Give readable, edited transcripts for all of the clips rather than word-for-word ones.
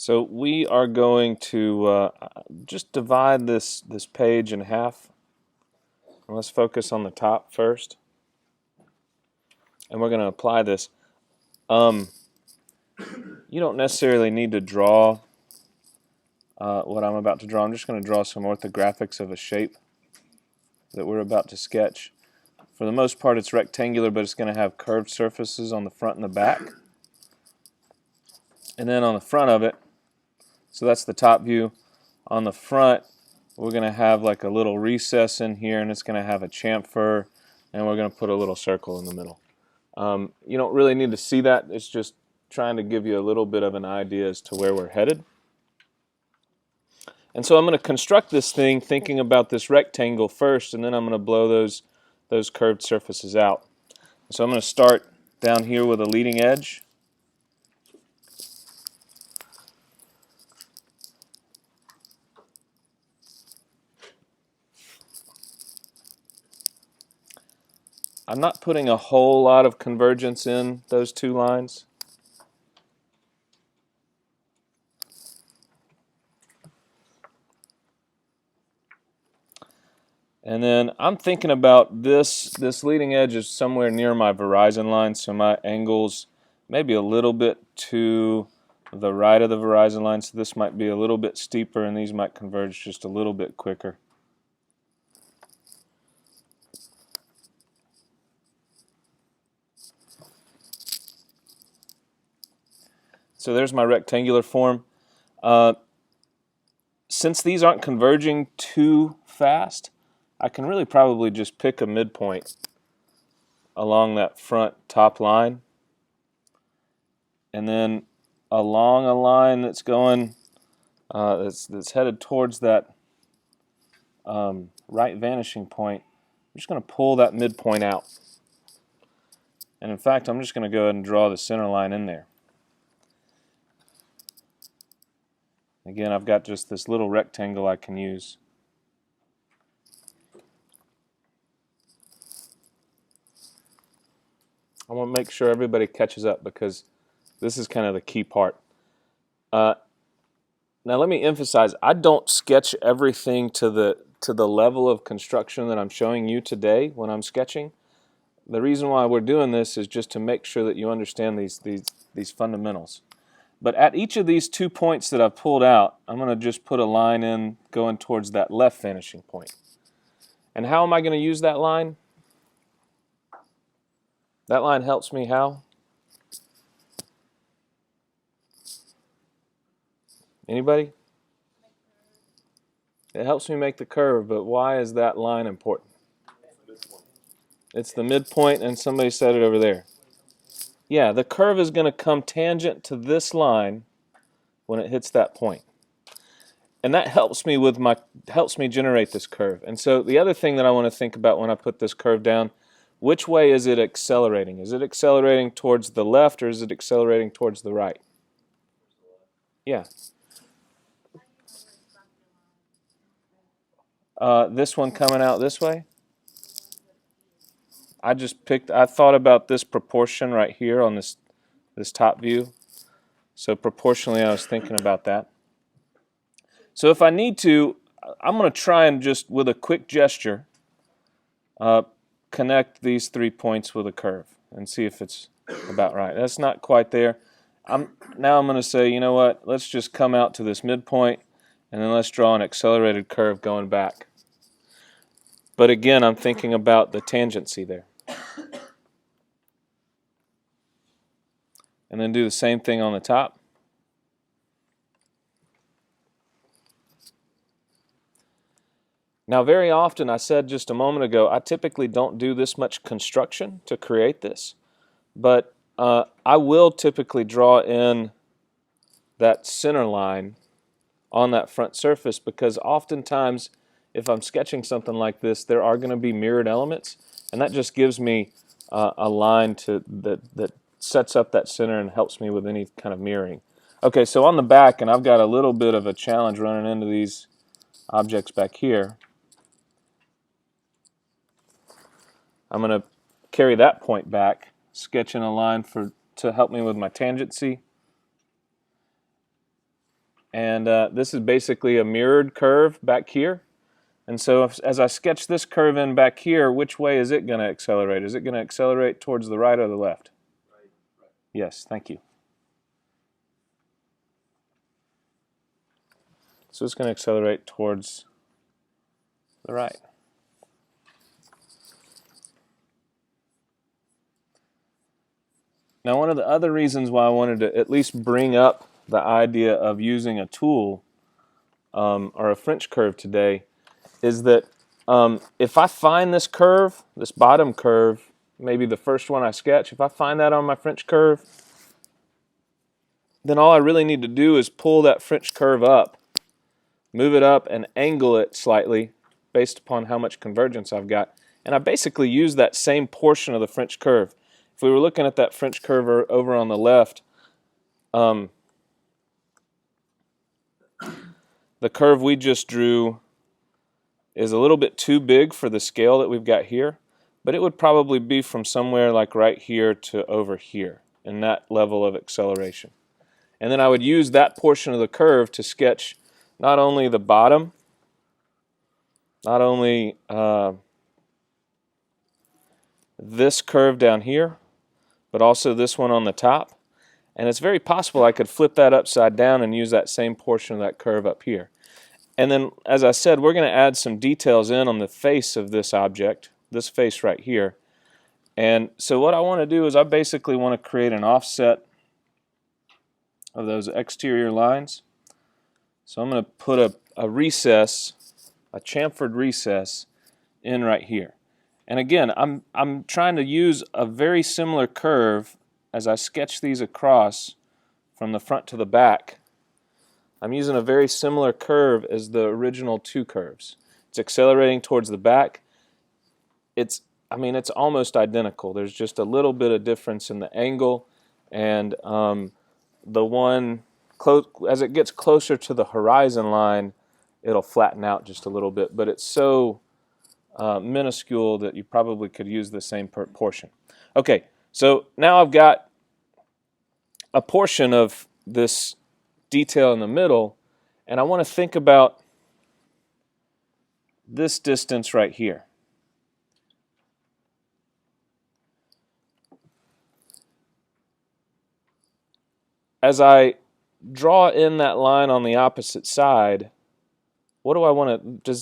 So we are going to just divide this page in half. And let's focus on the top first. And we're going to apply this. You don't necessarily need to draw what I'm about to draw. I'm just going to draw some orthographics of a shape that we're about to sketch. For the most part, it's rectangular, but it's going to have curved surfaces on the front and the back. And then on the front of it, so that's the top view. On the front, we're going to have like a little recess in here, and it's going to have a chamfer, and we're going to put a little circle in the middle. You don't really need to see that. It's just trying to give you a little bit of an idea as to where we're headed. And so I'm going to construct this thing thinking about this rectangle first, and then I'm going to blow those curved surfaces out. So I'm going to start down here with a leading edge. I'm not putting a whole lot of convergence in those two lines. And then I'm thinking about this leading edge is somewhere near my horizon line, so my angle's maybe a little bit to the right of the horizon line, so this might be a little bit steeper and these might converge just a little bit quicker. So there's my rectangular form. Since these aren't converging too fast, I can really probably just pick a midpoint along that front top line, and then along a line that's going that's headed towards that right vanishing point. I'm just going to pull that midpoint out, and in fact I'm just going to go ahead and draw the center line in there. Again, I've got just this little rectangle I can use. I want to make sure everybody catches up because this is kind of the key part. Now let me emphasize, I don't sketch everything to the level of construction that I'm showing you today when I'm sketching. The reason why we're doing this is just to make sure that you understand these fundamentals. But at each of these 2 points that I've pulled out, I'm going to just put a line in going towards that left vanishing point. And how am I going to use that line? That line helps me how? Anybody? It helps me make the curve, but why is that line important? It's the midpoint, and somebody said it over there. Yeah, the curve is going to come tangent to this line when it hits that point. And that helps me generate this curve. And so the other thing that I want to think about when I put this curve down, which way is it accelerating? Is it accelerating towards the left or is it accelerating towards the right? Yeah. This one coming out this way? I thought about this proportion right here on this top view. So proportionally I was thinking about that. So if I need to, I'm going to try and just with a quick gesture connect these 3 points with a curve and see if it's about right. That's not quite there. Now I'm going to say, you know what, let's just come out to this midpoint and then let's draw an accelerated curve going back. But again, I'm thinking about the tangency there. And then do the same thing on the top. Now very often, I said just a moment ago, I typically don't do this much construction to create this. But I will typically draw in that center line on that front surface because oftentimes if I'm sketching something like this, there are going to be mirrored elements, and that just gives me a line that sets up that center and helps me with any kind of mirroring. Okay, so on the back, and I've got a little bit of a challenge running into these objects back here. I'm going to carry that point back, sketching a line to help me with my tangency. And this is basically a mirrored curve back here. And so as I sketch this curve in back here, which way is it going to accelerate? Is it going to accelerate towards the right or the left? Right. Yes, thank you. So it's going to accelerate towards the right. Now, one of the other reasons why I wanted to at least bring up the idea of using a tool or a French curve today is that if I find this curve, this bottom curve, maybe the first one I sketch, if I find that on my French curve, then all I really need to do is pull that French curve up, move it up, and angle it slightly based upon how much convergence I've got. And I basically use that same portion of the French curve. If we were looking at that French curve over on the left, the curve we just drew is a little bit too big for the scale that we've got here, but it would probably be from somewhere like right here to over here in that level of acceleration. And then I would use that portion of the curve to sketch not only the bottom, not only this curve down here, but also this one on the top. And it's very possible I could flip that upside down and use that same portion of that curve up here. And then, as I said, we're going to add some details in on the face of this object, this face right here. And so what I want to do is I basically want to create an offset of those exterior lines. So I'm going to put a recess, a chamfered recess, in right here. And again, I'm trying to use a very similar curve as I sketch these across from the front to the back. I'm using a very similar curve as the original two curves. It's accelerating towards the back. I mean, it's almost identical. There's just a little bit of difference in the angle, and the one as it gets closer to the horizon line, it'll flatten out just a little bit. But it's so minuscule that you probably could use the same portion. Okay, so now I've got a portion of this detail in the middle, and I want to think about this distance right here. As I draw in that line on the opposite side, what do I want to,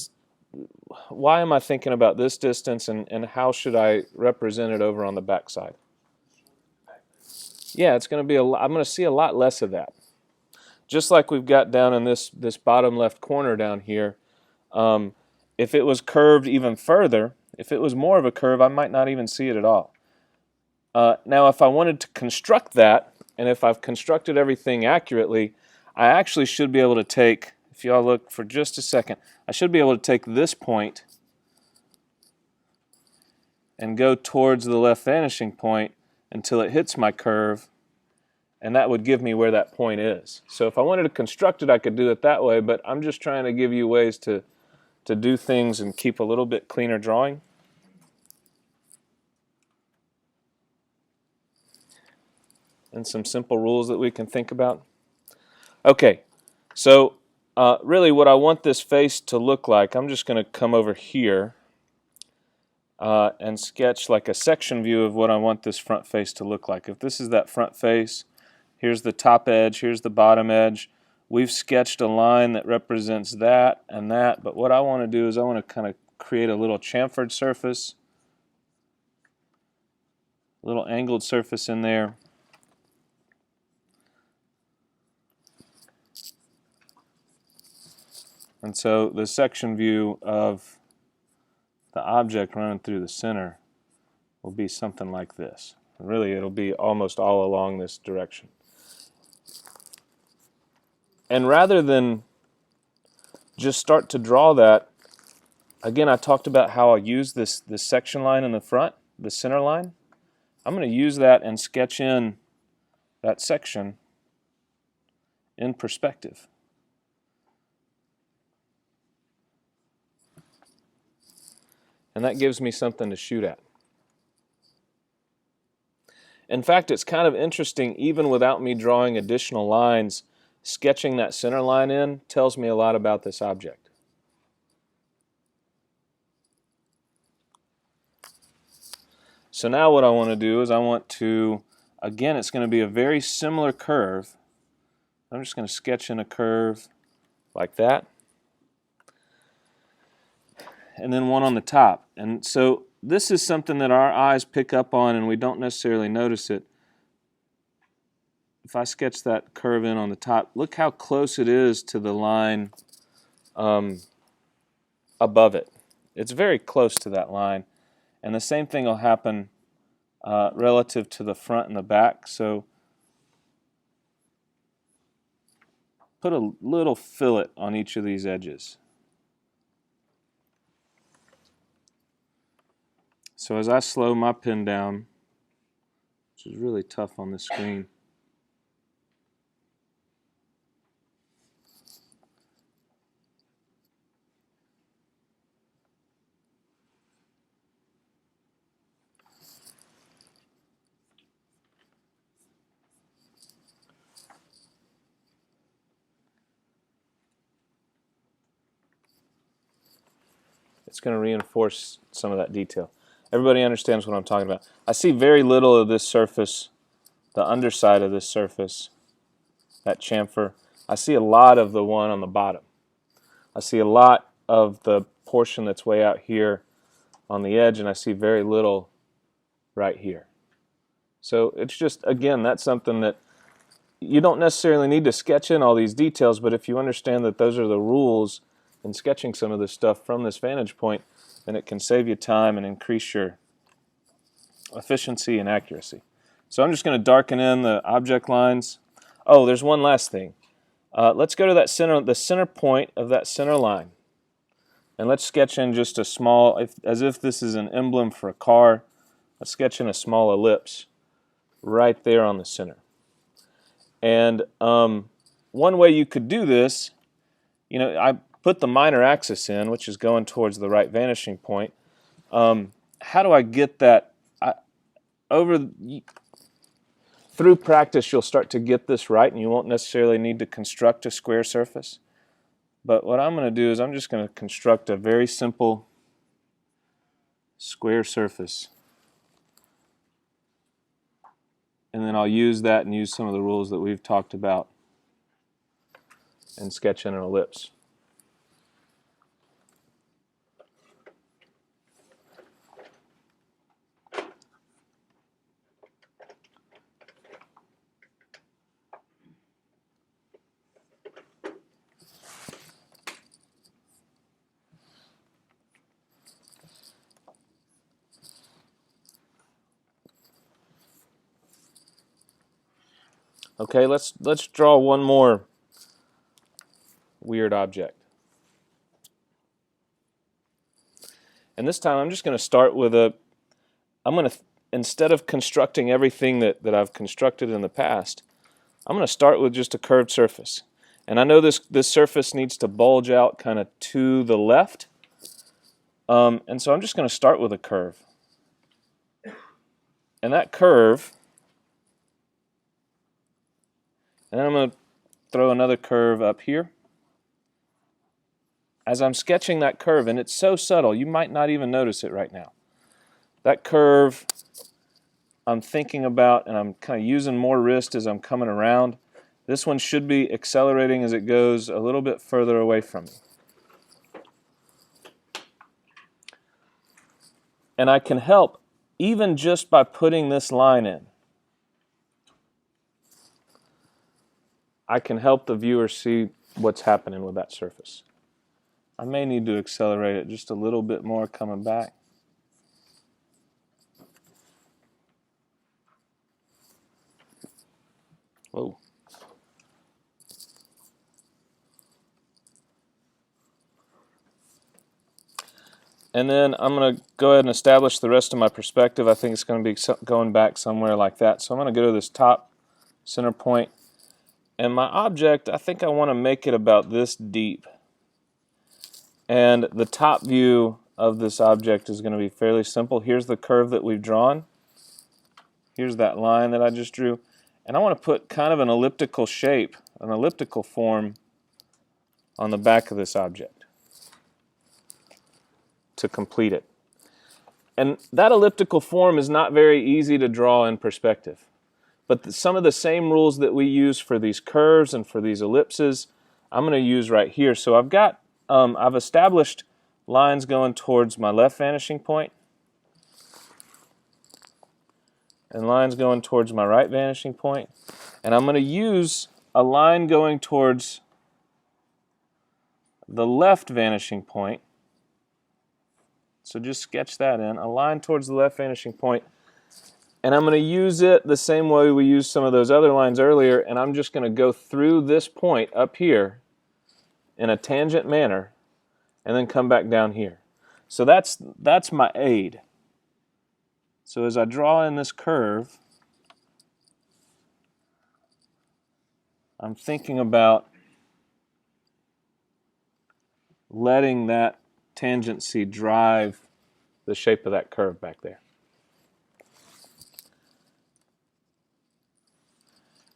why am I thinking about this distance, and how should I represent it over on the back side? Yeah, it's going to be I'm going to see a lot less of that. Just like we've got down in this bottom left corner down here, if it was curved even further, if it was more of a curve, I might not even see it at all. Now, if I wanted to construct that, and if I've constructed everything accurately, I actually should be able to take, if y'all look for just a second, I should be able to take this point and go towards the left vanishing point until it hits my curve, and that would give me where that point is. So if I wanted to construct it, I could do it that way, but I'm just trying to give you ways to do things and keep a little bit cleaner drawing. And some simple rules that we can think about. Okay, so really what I want this face to look like, I'm just going to come over here and sketch like a section view of what I want this front face to look like. If this is that front face, here's the top edge, here's the bottom edge. We've sketched a line that represents that and that, but what I want to do is I want to kind of create a little chamfered surface, a little angled surface in there. And so the section view of the object running through the center will be something like this. Really, it'll be almost all along this direction. And rather than just start to draw that, again, I talked about how I use this section line in the front, the center line. I'm going to use that and sketch in that section in perspective. And that gives me something to shoot at. In fact, it's kind of interesting, even without me drawing additional lines, sketching that center line in tells me a lot about this object. So now what I want to do is I want to, again, it's going to be a very similar curve. I'm just going to sketch in a curve like that, and then one on the top. And so this is something that our eyes pick up on and we don't necessarily notice it. If I sketch that curve in on the top, look how close it is to the line above it. It's very close to that line. And the same thing will happen relative to the front and the back. So put a little fillet on each of these edges. So as I slow my pen down, which is really tough on this screen, it's going to reinforce some of that detail. Everybody understands what I'm talking about. I see very little of this surface, the underside of this surface, that chamfer. I see a lot of the one on the bottom. I see a lot of the portion that's way out here on the edge, and I see very little right here. So it's just, again, that's something that you don't necessarily need to sketch in all these details, but if you understand that those are the rules in sketching some of this stuff from this vantage point, then it can save you time and increase your efficiency and accuracy. So I'm just going to darken in the object lines. Oh, there's one last thing. Let's go to that the center point of that center line. And let's sketch in just a small, as if this is an emblem for a car, let's sketch in a small ellipse right there on the center. And one way you could do this, I put the minor axis in, which is going towards the right vanishing point. How do I get that? Through practice, you'll start to get this right, and you won't necessarily need to construct a square surface. But what I'm going to do is I'm just going to construct a very simple square surface. And then I'll use that and use some of the rules that we've talked about and sketch in an ellipse. Okay, let's draw one more weird object. And this time I'm just going to start with instead of constructing everything that I've constructed in the past, I'm going to start with just a curved surface. And I know this surface needs to bulge out kind of to the left. And so I'm just going to start with a curve. And that curve, and then I'm going to throw another curve up here. As I'm sketching that curve, and it's so subtle, you might not even notice it right now. That curve I'm thinking about, and I'm kind of using more wrist as I'm coming around. This one should be accelerating as it goes a little bit further away from me. And I can help even just by putting this line in. I can help the viewer see what's happening with that surface. I may need to accelerate it just a little bit more coming back. Whoa. And then I'm going to go ahead and establish the rest of my perspective. I think it's going to be going back somewhere like that. So I'm going to go to this top center point. And my object, I think I want to make it about this deep. And the top view of this object is going to be fairly simple. Here's the curve that we've drawn. Here's that line that I just drew. And I want to put kind of an elliptical shape an elliptical form on the back of this object to complete it. And that elliptical form is not very easy to draw in perspective. But some of the same rules that we use for these curves and for these ellipses, I'm going to use right here. So I've established lines going towards my left vanishing point and lines going towards my right vanishing point. And I'm going to use a line going towards the left vanishing point. So just sketch that in, a line towards the left vanishing point. And I'm going to use it the same way we used some of those other lines earlier, and I'm just going to go through this point up here in a tangent manner and then come back down here. So that's my aid. So as I draw in this curve, I'm thinking about letting that tangency drive the shape of that curve back there.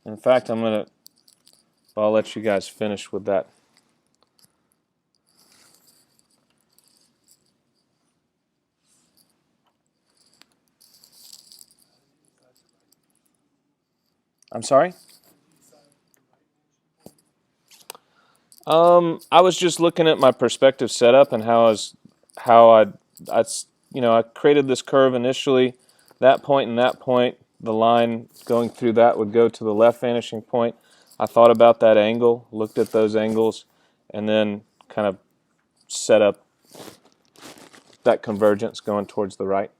In fact, I'll let you guys finish with that. I'm sorry? I was just looking at my perspective setup and how I created this curve initially. That point and that point, the line going through that would go to the left vanishing point. I thought about that angle, looked at those angles, and then kind of set up that convergence going towards the right.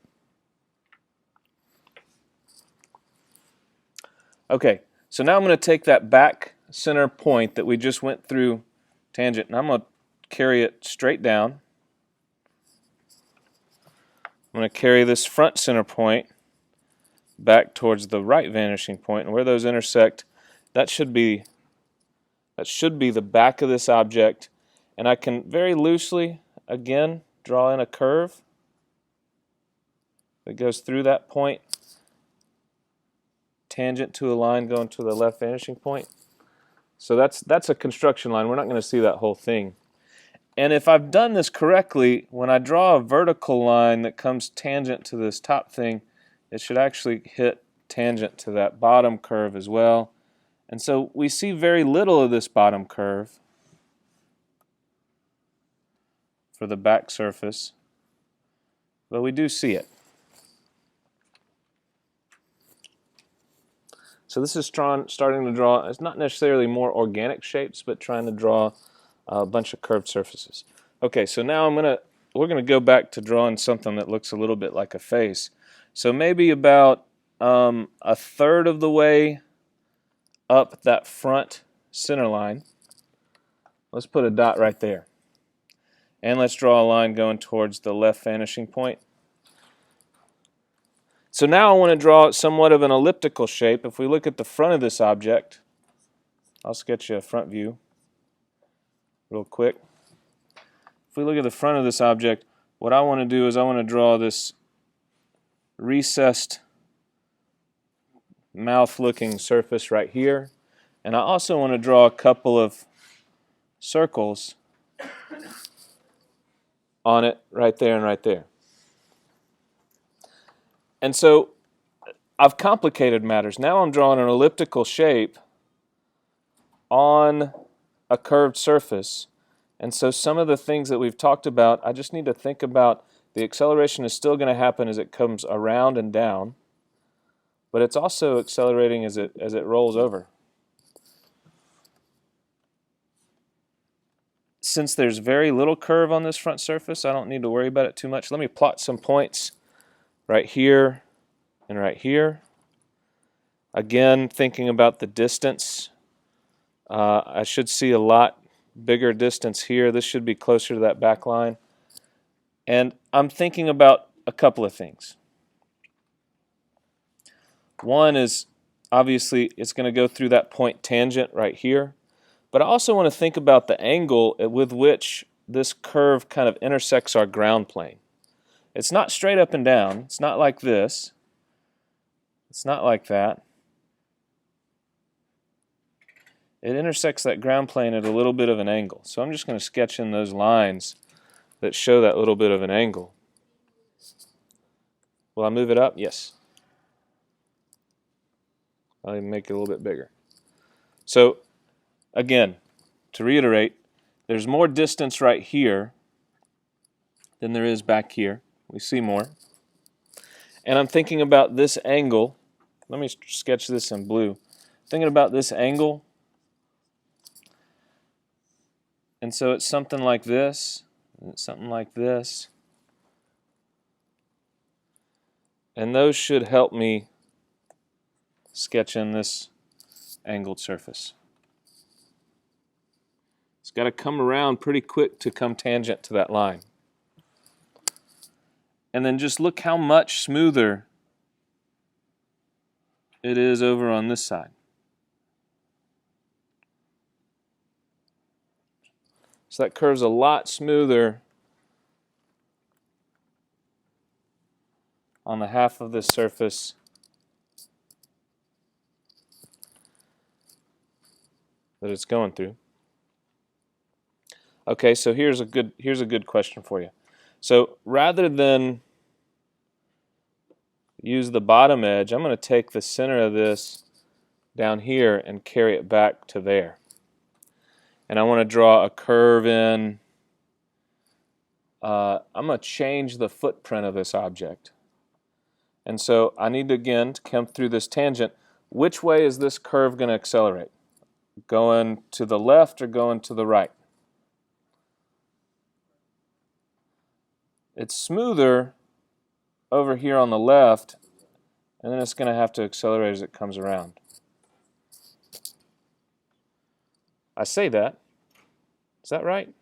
Okay, so now I'm going to take that back center point that we just went through tangent, and I'm going to carry it straight down. I'm going to carry this front center point back towards the right vanishing point, and where those intersect, that should be the back of this object, and I can very loosely again draw in a curve that goes through that point, tangent to a line going to the left vanishing point. So that's a construction line. We're not going to see that whole thing. And if I've done this correctly, when I draw a vertical line that comes tangent to this top thing, it should actually hit tangent to that bottom curve as well. And so we see very little of this bottom curve for the back surface, but we do see it. So this is starting to draw, it's not necessarily more organic shapes, but trying to draw a bunch of curved surfaces. Okay, so now we're gonna go back to drawing something that looks a little bit like a face. So maybe about a third of the way up that front center line, let's put a dot right there. And let's draw a line going towards the left vanishing point. So now I want to draw somewhat of an elliptical shape. If we look at the front of this object, I'll sketch you a front view real quick. If we look at the front of this object, what I want to do is I want to draw this recessed mouth-looking surface right here. And I also want to draw a couple of circles on it right there and right there. And so I've complicated matters. Now I'm drawing an elliptical shape on a curved surface. And so some of the things that we've talked about, I just need to think about the acceleration is still going to happen as it comes around and down, but it's also accelerating as it rolls over. Since there's very little curve on this front surface, I don't need to worry about it too much. Let me plot some points right here and right here. Again, thinking about the distance, I should see a lot bigger distance here. This should be closer to that back line. And I'm thinking about a couple of things. One is, obviously, it's going to go through that point tangent right here. But I also want to think about the angle with which this curve kind of intersects our ground plane. It's not straight up and down. It's not like this. It's not like that. it intersects that ground plane at a little bit of an angle. So I'm just going to sketch in those lines that show that little bit of an angle. Will I move it up? Yes. I'll even make it a little bit bigger. So again, to reiterate, there's more distance right here than there is back here. We see more. And I'm thinking about this angle. Let me sketch this in blue. Thinking about this angle. And so it's something like this, and it's something like this. And those should help me sketch in this angled surface. It's got to come around pretty quick to come tangent to that line. And then just look how much smoother it is over on this side. So that curve's a lot smoother on the half of this surface that it's going through. Okay, so here's a good question for you. So rather than use the bottom edge, I'm going to take the center of this down here and carry it back to there. And I want to draw a curve in. I'm going to change the footprint of this object. And so I need to, again, to come through this tangent. Which way is this curve going to accelerate? Going to the left or going to the right? It's smoother over here on the left, and then it's going to have to accelerate as it comes around. I say that. Is that right?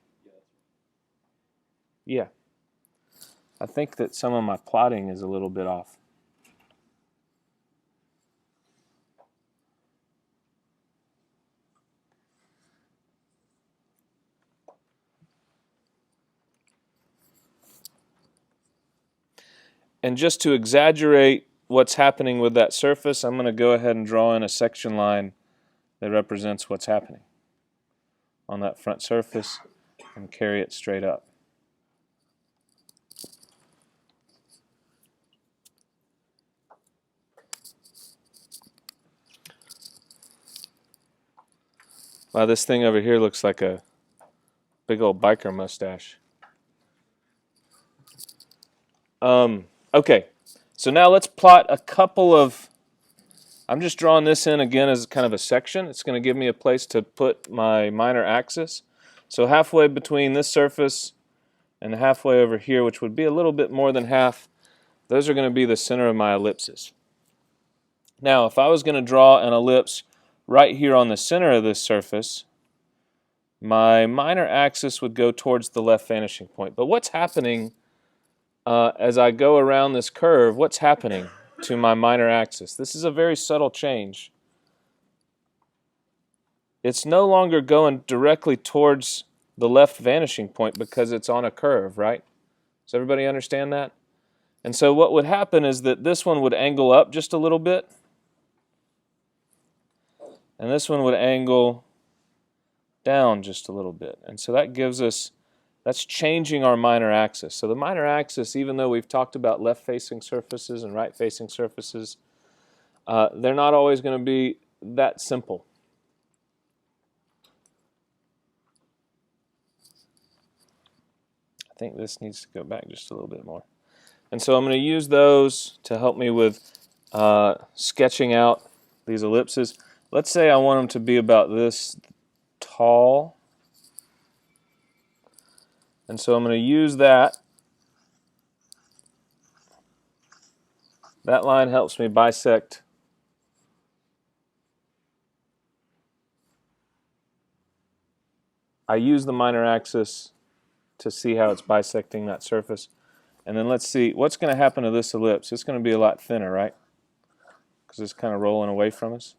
Yeah. I think that some of my plotting is a little bit off. And just to exaggerate what's happening with that surface, I'm going to go ahead and draw in a section line that represents what's happening on that front surface and carry it straight up. Wow, this thing over here looks like a big old biker mustache. Okay, so now let's plot a couple of, I'm just drawing this in again as kind of a section. It's going to give me a place to put my minor axis. So halfway between this surface and halfway over here, which would be a little bit more than half, those are going to be the center of my ellipses. Now, if I was going to draw an ellipse right here on the center of this surface, my minor axis would go towards the left vanishing point. But what's happening as I go around this curve? What's happening to my minor axis? This is a very subtle change. It's no longer going directly towards the left vanishing point because it's on a curve, right? Does everybody understand that? And so what would happen is that this one would angle up just a little bit, and this one would angle down just a little bit. And so that gives us, that's changing our minor axis. So the minor axis, even though we've talked about left-facing surfaces and right-facing surfaces, they're not always going to be that simple. I think this needs to go back just a little bit more. And so I'm going to use those to help me with sketching out these ellipses. Let's say I want them to be about this tall. And so I'm going to use that. That line helps me bisect I use the minor axis to see how it's bisecting that surface. And then let's see what's going to happen to this ellipse. It's going to be a lot thinner, right? Because it's kind of rolling away from us.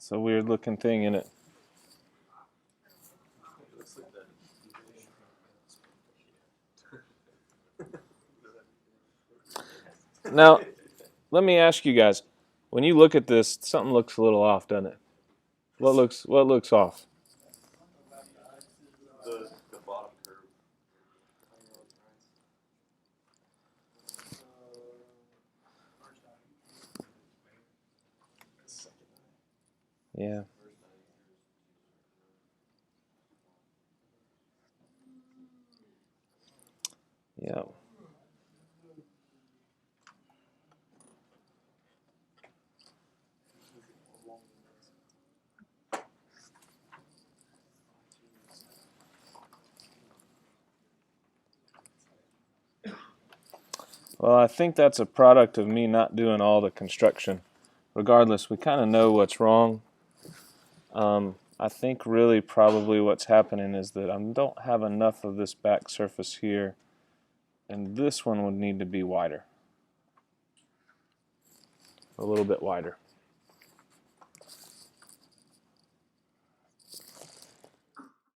It's a weird looking thing, isn't it? Now, let me ask you guys, when you look at this, something looks a little off, doesn't it? What looks off? The bottom curve. Yeah. Yeah. Well, I think that's a product of me not doing all the construction. Regardless, we kind of know what's wrong. I think really probably what's happening is that I don't have enough of this back surface here, and this one would need to be wider. A little bit wider.